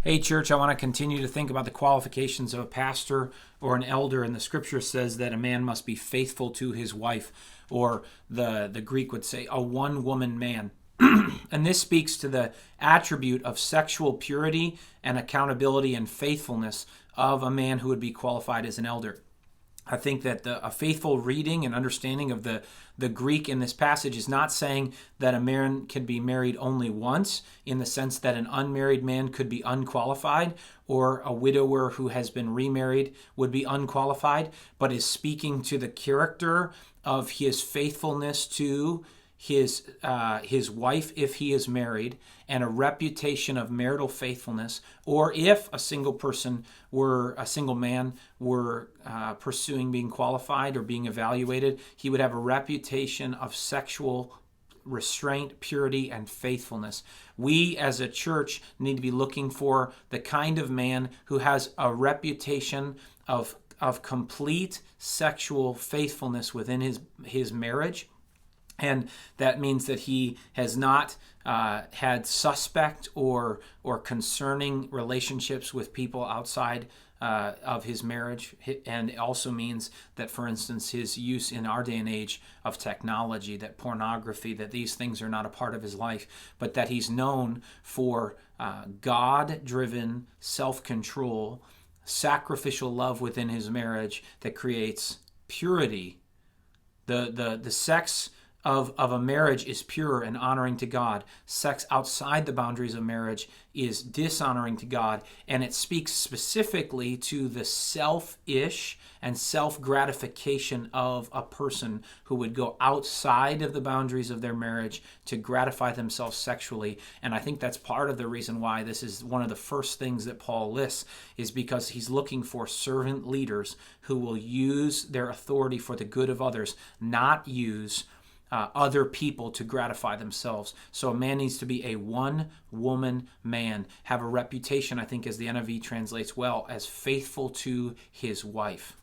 Hey, church, I want to continue to think about the qualifications of a pastor or an elder. And the scripture says that a man must be faithful to his wife, or the Greek would say a one-woman man. And this speaks to the attribute of sexual purity and accountability and faithfulness of a man who would be qualified as an elder. I think that a faithful reading and understanding of the Greek in this passage is not saying that a man can be married only once, in the sense that an unmarried man could be unqualified, or a widower who has been remarried would be unqualified, but is speaking to the character of his faithfulness to his wife if he is married, and a reputation of marital faithfulness, or if a single man were pursuing being qualified or being evaluated, he would have a reputation of sexual restraint, purity, and faithfulness. We as a church need to be looking for the kind of man who has a reputation of complete sexual faithfulness within his marriage. And that means that he has not had suspect or concerning relationships with people outside of his marriage. And it also means that, for instance, his use in our day and age of technology, that pornography, that these things are not a part of his life, but that he's known for God-driven self-control, sacrificial love within his marriage that creates purity. The sex of a marriage is pure and honoring to God. Sex outside the boundaries of marriage is dishonoring to God, and it speaks specifically to the selfish and self-gratification of a person who would go outside of the boundaries of their marriage to gratify themselves sexually. And I think that's part of the reason why this is one of the first things that Paul lists, is because he's looking for servant leaders who will use their authority for the good of others, not use other people to gratify themselves. So a man needs to be a one-woman man, have a reputation, I think as the NIV translates well, as faithful to his wife.